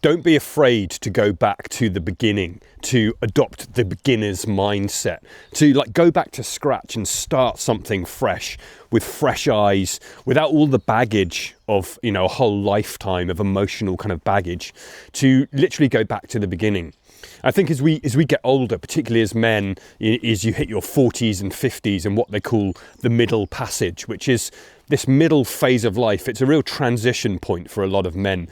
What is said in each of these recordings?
don't be afraid to go back to the beginning, to adopt the beginner's mindset, to go back to scratch and start something fresh with fresh eyes, without all the baggage of, a whole lifetime of emotional kind of baggage, to literally go back to the beginning. I think as we get older, particularly as men, as you hit your 40s and 50s and what they call the middle passage, which is this middle phase of life. It's a real transition point for a lot of men,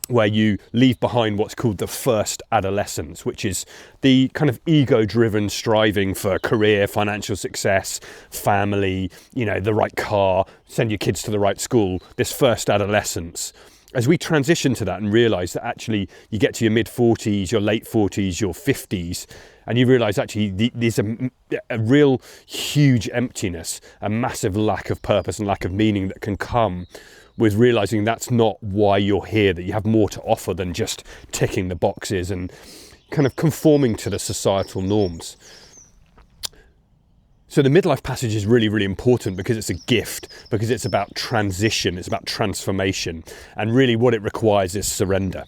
where you leave behind what's called the first adolescence, which is the kind of ego-driven striving for career, financial success, family, the right car, send your kids to the right school, this first adolescence. As we transition to that and realise that actually you get to your mid-40s, your late 40s, your 50s, and you realise actually there's a real huge emptiness, a massive lack of purpose and lack of meaning that can come with realising that's not why you're here, that you have more to offer than just ticking the boxes and kind of conforming to the societal norms. So the midlife passage is really, really important because it's a gift, because it's about transition, it's about transformation, and really what it requires is surrender.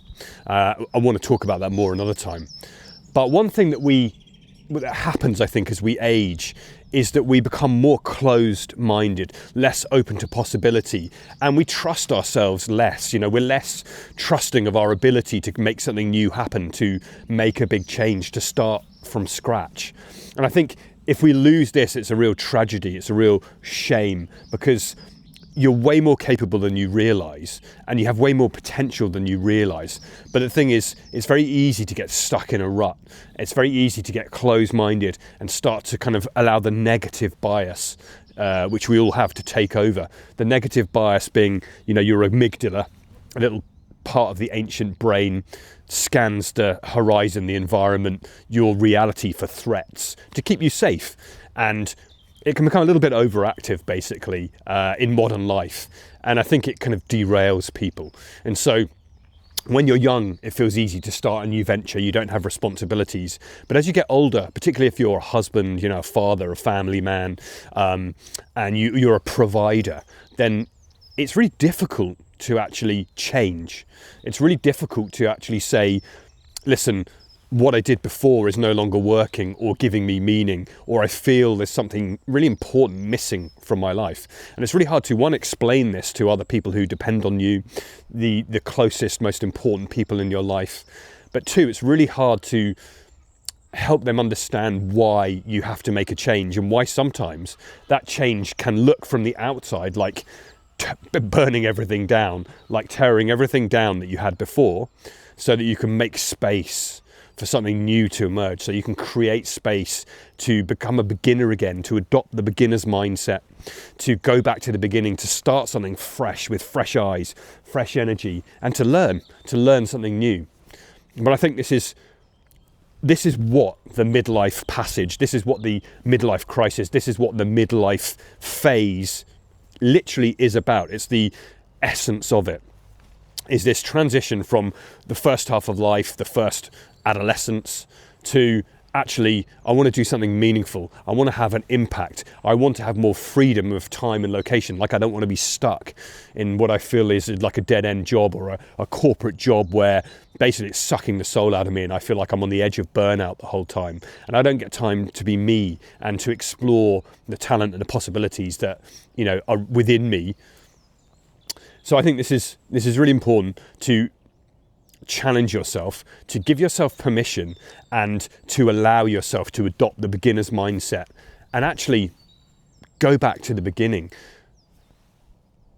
I want to talk about that more another time. But one thing that happens, I think, as we age is that we become more closed-minded, less open to possibility, and we trust ourselves less. We're less trusting of our ability to make something new happen, to make a big change, to start from scratch. And I think if we lose this, it's a real tragedy, it's a real shame, because you're way more capable than you realise, and you have way more potential than you realise. But the thing is, it's very easy to get stuck in a rut. It's very easy to get closed-minded and start to kind of allow the negative bias, which we all have, to take over. The negative bias being, your amygdala, a little part of the ancient brain, scans the horizon, the environment, your reality for threats to keep you safe. And it can become a little bit overactive, basically, in modern life. And I think it kind of derails people. And so when you're young, it feels easy to start a new venture. You don't have responsibilities. But as you get older, particularly if you're a husband, a father, a family man, and you're a provider, then it's really difficult to actually change. It's really difficult to actually say, listen, what I did before is no longer working or giving me meaning, or I feel there's something really important missing from my life. And it's really hard to, one, explain this to other people who depend on you, the closest, most important people in your life. But two, it's really hard to help them understand why you have to make a change, and why sometimes that change can look from the outside like burning everything down, like tearing everything down that you had before, so that you can make space for something new to emerge, so you can create space to become a beginner again, to adopt the beginner's mindset, to go back to the beginning, to start something fresh with fresh eyes, fresh energy, and to learn something new. But I think this is what the midlife passage, this is what the midlife crisis, this is what the midlife phase literally is about. It's the essence of it, is this transition from the first half of life, the first adolescence, to actually, I want to do something meaningful. I want to have an impact. I want to have more freedom of time and location. Like, I don't want to be stuck in what I feel is like a dead-end job, or a corporate job where basically it's sucking the soul out of me, and I feel like I'm on the edge of burnout the whole time. And I don't get time to be me and to explore the talent and the possibilities that, are within me. So I think this is really important, to challenge yourself, to give yourself permission, and to allow yourself to adopt the beginner's mindset and actually go back to the beginning.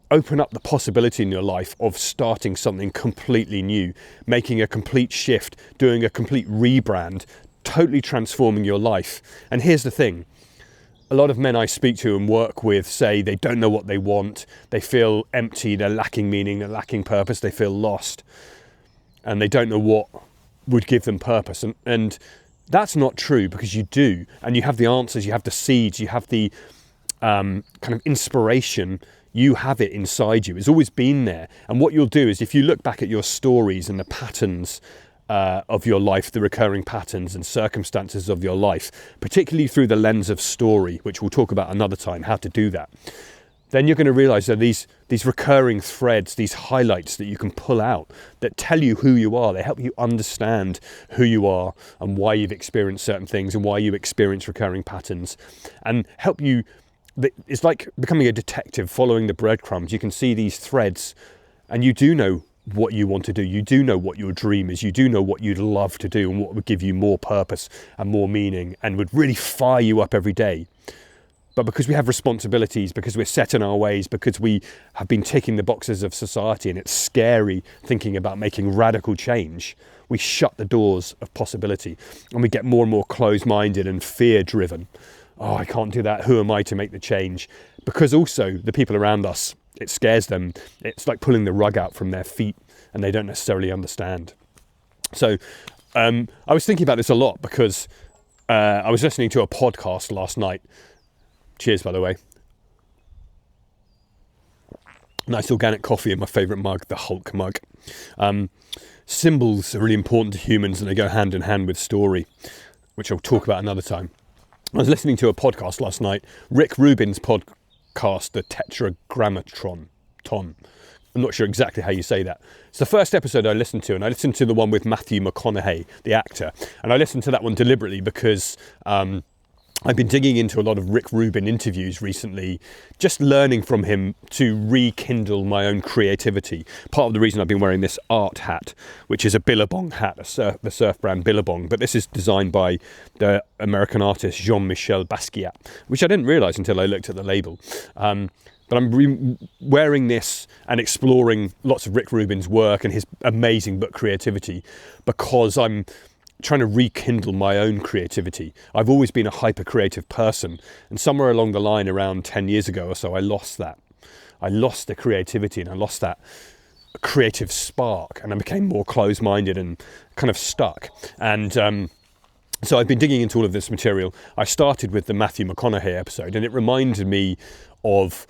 Open up the possibility in your life of starting something completely new, making a complete shift, doing a complete rebrand, totally transforming your life. And here's the thing. A lot of men I speak to and work with say they don't know what they want. They feel empty, they're lacking meaning, they're lacking purpose, they feel lost. And they don't know what would give them purpose. And that's not true, because you do. And you have the answers, you have the seeds, you have the kind of inspiration. You have it inside you. It's always been there. And what you'll do is, if you look back at your stories and the patterns of your life, the recurring patterns and circumstances of your life, particularly through the lens of story, which we'll talk about another time, how to do that. then you're going to realize that these recurring threads, these highlights that you can pull out that tell you who you are. They help you understand who you are and why you've experienced certain things and why you experience recurring patterns, and help you. It's like becoming a detective, following the breadcrumbs. You can see these threads and you do know what you want to do. You do know what your dream is. You do know what you'd love to do and what would give you more purpose and more meaning and would really fire you up every day. But because we have responsibilities, because we're set in our ways, because we have been ticking the boxes of society and it's scary thinking about making radical change, we shut the doors of possibility and we get more and more closed-minded and fear-driven. Oh, I can't do that. Who am I to make the change? Because also the people around us, it scares them. It's like pulling the rug out from their feet and they don't necessarily understand. So I was thinking about this a lot because I was listening to a podcast last night. Cheers, by the way. Nice organic coffee in my favourite mug, the Hulk mug. Symbols are really important to humans and they go hand in hand with story, which I'll talk about another time. I was listening to a podcast last night, Rick Rubin's podcast, the Tetragrammaton. I'm not sure exactly how you say that. It's the first episode I listened to, and I listened to the one with Matthew McConaughey, the actor. And I listened to that one deliberately because I've been digging into a lot of Rick Rubin interviews recently, just learning from him to rekindle my own creativity. Part of the reason I've been wearing this art hat, which is a Billabong hat, the surf brand Billabong, but this is designed by the American artist Jean-Michel Basquiat, which I didn't realise until I looked at the label. But I'm wearing this and exploring lots of Rick Rubin's work and his amazing book Creativity because I'm trying to rekindle my own creativity. I've always been a hyper creative person, and somewhere along the line around 10 years ago or so I lost that. I lost the creativity and I lost that creative spark, and I became more closed-minded and kind of stuck. And so I've been digging into all of this material. I started with the Matthew McConaughey episode, and it reminded me of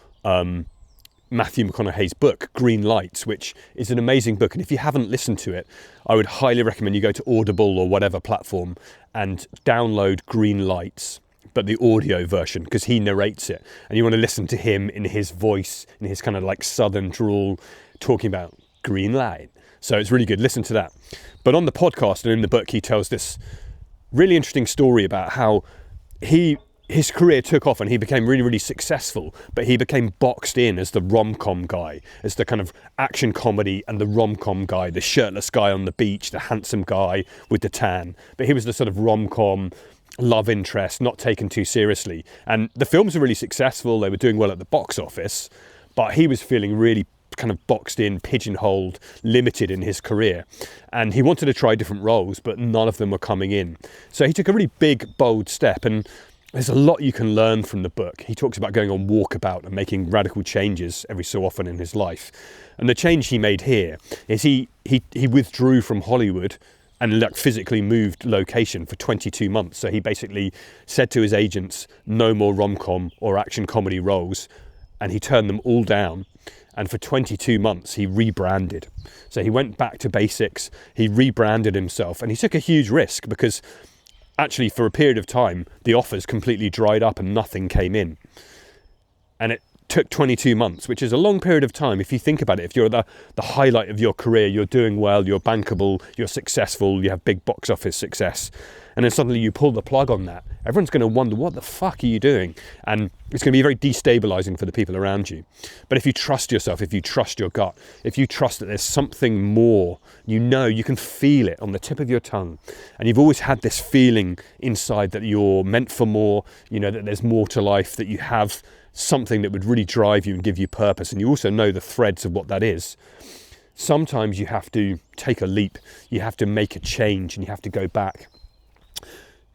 Matthew McConaughey's book, Green Lights, which is an amazing book. And if you haven't listened to it, I would highly recommend you go to Audible or whatever platform and download Green Lights, but the audio version, because he narrates it. And you want to listen to him in his voice, in his kind of like southern drawl, talking about green light. So it's really good. Listen to that. But on the podcast and in the book, he tells this really interesting story about how his career took off and he became really, really successful, but he became boxed in as the rom-com guy, as the kind of action comedy and the rom-com guy, the shirtless guy on the beach, the handsome guy with the tan. But he was the sort of rom-com love interest, not taken too seriously. And the films were really successful. They were doing well at the box office, but he was feeling really kind of boxed in, pigeonholed, limited in his career. And he wanted to try different roles, but none of them were coming in. So he took a really big, bold step, and there's a lot you can learn from the book. He talks about going on walkabout and making radical changes every so often in his life. And the change he made here is he withdrew from Hollywood and like physically moved location for 22 months. So he basically said to his agents, no more rom-com or action comedy roles. And he turned them all down. And for 22 months, he rebranded. So he went back to basics. He rebranded himself, and he took a huge risk because actually, for a period of time, the offers completely dried up and nothing came in. And it took 22 months, which is a long period of time. If you think about it, if you're the highlight of your career, you're doing well, you're bankable, you're successful, you have big box office success, and then suddenly you pull the plug on that, everyone's going to wonder, what the fuck are you doing? And it's going to be very destabilizing for the people around you. But if you trust yourself, if you trust your gut, if you trust that there's something more, you can feel it on the tip of your tongue, and you've always had this feeling inside that you're meant for more, that there's more to life, that you have something that would really drive you and give you purpose, and you also know the threads of what that is. Sometimes you have to take a leap, you have to make a change, and you have to go back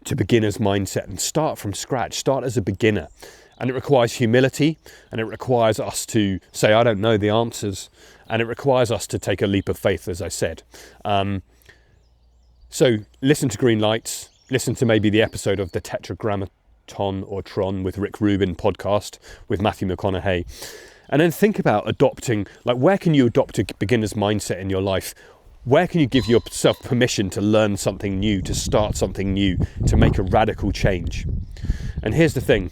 to beginner's mindset and start from scratch, start as a beginner. And it requires humility, and it requires us to say, I don't know the answers, and it requires us to take a leap of faith, as I said. So listen to Green Lights, listen to maybe the episode of the Tetragrammaton or Tron with Rick Rubin podcast with Matthew McConaughey, and then think about adopting, like, where can you adopt a beginner's mindset in your life? Where can you give yourself permission to learn something new, to start something new, to make a radical change? And here's the thing.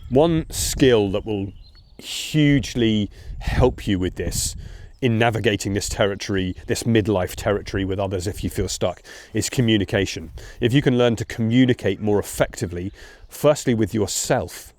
One skill that will hugely help you with this in navigating this territory, this midlife territory with others if you feel stuck, is communication. If you can learn to communicate more effectively, firstly with yourself,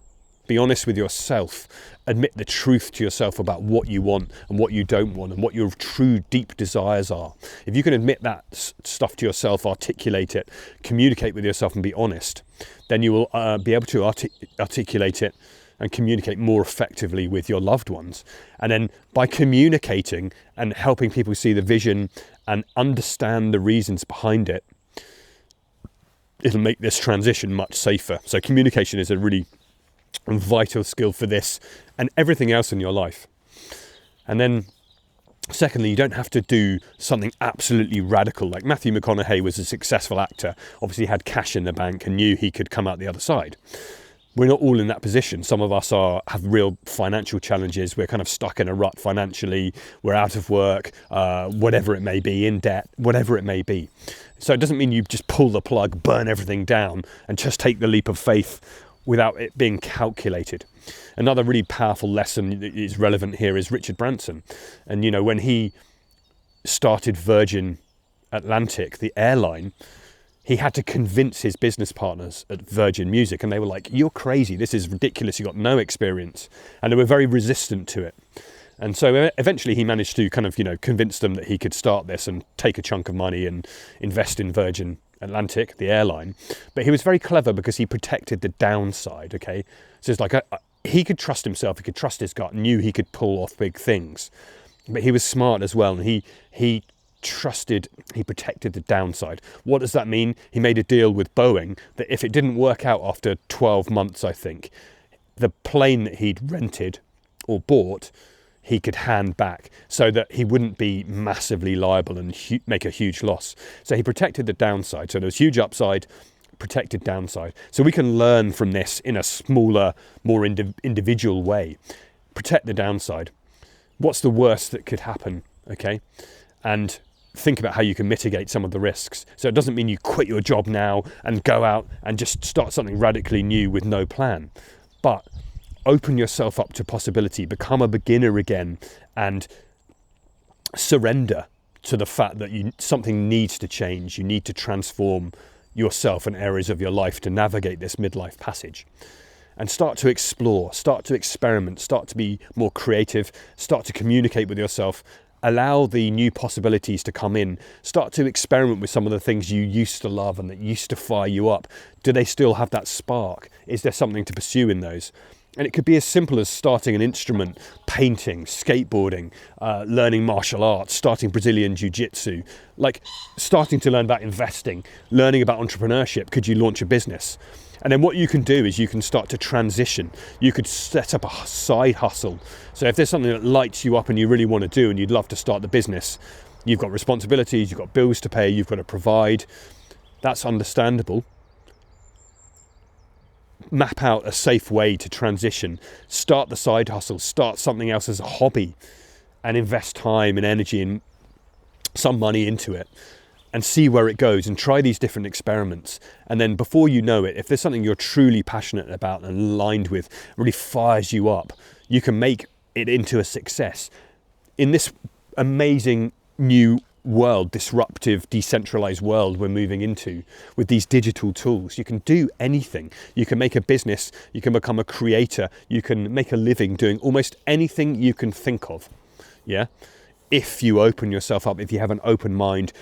be honest with yourself, admit the truth to yourself about what you want and what you don't want and what your true deep desires are. If you can admit that stuff to yourself, articulate it, communicate with yourself and be honest, then you will be able to articulate it and communicate more effectively with your loved ones. And then by communicating and helping people see the vision and understand the reasons behind it, it'll make this transition much safer. So communication is a really vital skill for this and everything else in your life. And then secondly, you don't have to do something absolutely radical. Like Matthew McConaughey was a successful actor, obviously had cash in the bank and knew he could come out the other side. We're not all in that position. Some of us have real financial challenges. We're kind of stuck in a rut financially. We're out of work, whatever it may be, in debt, whatever it may be. So it doesn't mean you just pull the plug, burn everything down and just take the leap of faith without it being calculated. Another really powerful lesson that is relevant here is Richard Branson. And, you know, when he started Virgin Atlantic, the airline, he had to convince his business partners at Virgin Music, and they were like, you're crazy, this is ridiculous, you've got no experience. And they were very resistant to it. And so eventually he managed to kind of, you know, convince them that he could start this and take a chunk of money and invest in Virgin Atlantic, the airline. But he was very clever because he protected the downside, okay? So it's like he could trust himself, he could trust his gut, knew he could pull off big things. But he was smart as well, and he protected the downside. What does that mean? He made a deal with Boeing that if it didn't work out after 12 months, I think, the plane that he'd rented or bought, he could hand back so that he wouldn't be massively liable and make a huge loss. So he protected the downside. So there was huge upside, protected downside. So we can learn from this in a smaller, more individual way. Protect the downside. What's the worst that could happen? Okay. And think about how you can mitigate some of the risks. So it doesn't mean you quit your job now and go out and just start something radically new with no plan. But open yourself up to possibility, become a beginner again, and surrender to the fact that something needs to change. You need to transform yourself and areas of your life to navigate this midlife passage. And start to explore, start to experiment, start to be more creative, start to communicate with yourself, allow the new possibilities to come in, start to experiment with some of the things you used to love and that used to fire you up. Do they still have that spark? Is there something to pursue in those? And it could be as simple as starting an instrument, painting, skateboarding, learning martial arts, starting Brazilian jiu-jitsu, like starting to learn about investing, learning about entrepreneurship. Could you launch a business? And then what you can do is you can start to transition. You could set up a side hustle. So if there's something that lights you up and you really want to do and you'd love to start the business, you've got responsibilities, you've got bills to pay, you've got to provide. That's understandable. Map out a safe way to transition. Start the side hustle. Start something else as a hobby and invest time and energy and some money into it. And see where it goes and try these different experiments. And then before you know it, if there's something you're truly passionate about and aligned with, really fires you up, you can make it into a success. In this amazing new world, disruptive, decentralized world we're moving into with these digital tools, you can do anything. You can make a business, you can become a creator, you can make a living doing almost anything you can think of. Yeah? If you open yourself up, if you have an open mind,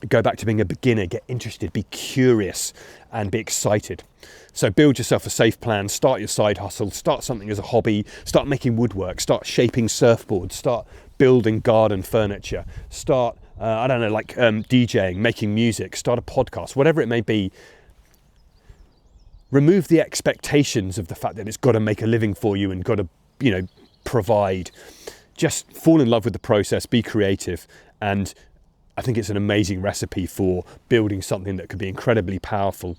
go back to being a beginner, get interested, be curious and be excited. So build yourself a safe plan, start your side hustle, start something as a hobby, start making woodwork, start shaping surfboards, start building garden furniture, start, DJing, making music, start a podcast, whatever it may be. Remove the expectations of the fact that it's got to make a living for you and got to, provide. Just fall in love with the process, be creative, and I think it's an amazing recipe for building something that could be incredibly powerful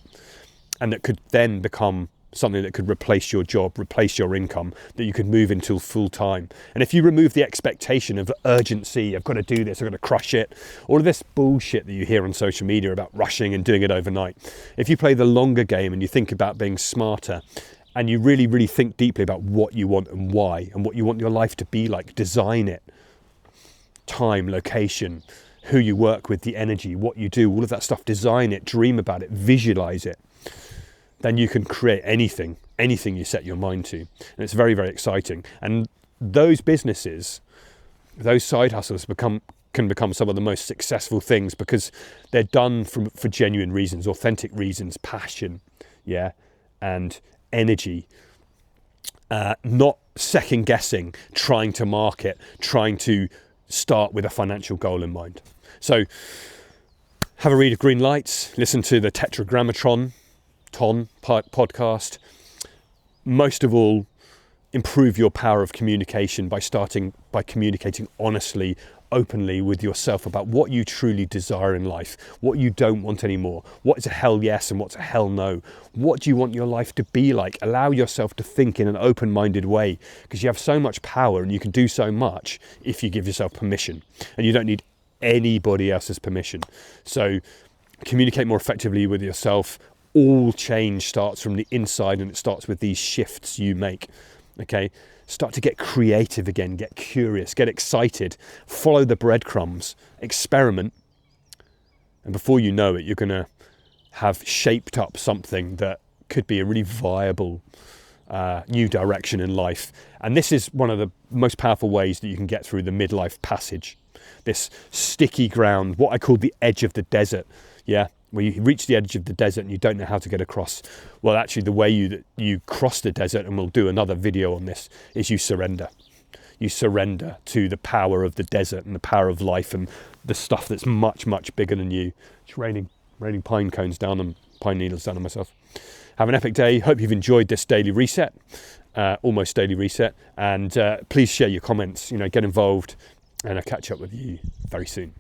and that could then become something that could replace your job, replace your income, that you could move into full time. And if you remove the expectation of urgency, I've got to do this, I've got to crush it, all of this bullshit that you hear on social media about rushing and doing it overnight. If you play the longer game and you think about being smarter and you really, really think deeply about what you want and why, and what you want your life to be like. Design it. Time, location, who you work with, the energy, what you do, all of that stuff. Design it, dream about it, visualize it. Then you can create anything you set your mind to. And it's very, very exciting. And those businesses, those side hustles can become some of the most successful things, because they're done for genuine reasons, authentic reasons, passion, and energy. Not second guessing, trying to market, trying to start with a financial goal in mind. So have a read of Green Lights, listen to the Tetragrammaton podcast. Most of all, improve your power of communication by communicating honestly, openly with yourself about what you truly desire in life, what you don't want anymore, what is a hell yes and what's a hell no. What do you want your life to be like? Allow yourself to think in an open-minded way, because you have so much power and you can do so much if you give yourself permission, and you don't need anybody else's permission. So communicate more effectively with yourself. All change starts from the inside, and it starts with these shifts you make. Okay, start to get creative again, get curious, get excited, follow the breadcrumbs, experiment, and before you know it, you're going to have shaped up something that could be a really viable new direction in life. And this is one of the most powerful ways that you can get through the midlife passage, this sticky ground, what I call the edge of the desert, where you reach the edge of the desert and you don't know how to get across. Well, actually, the way you cross the desert, and we'll do another video on this, is you surrender. You surrender to the power of the desert and the power of life and the stuff that's much, much bigger than you. It's raining pine cones down and pine needles down on myself. Have an epic day. Hope you've enjoyed this daily reset, almost daily reset. And please share your comments, get involved, and I'll catch up with you very soon.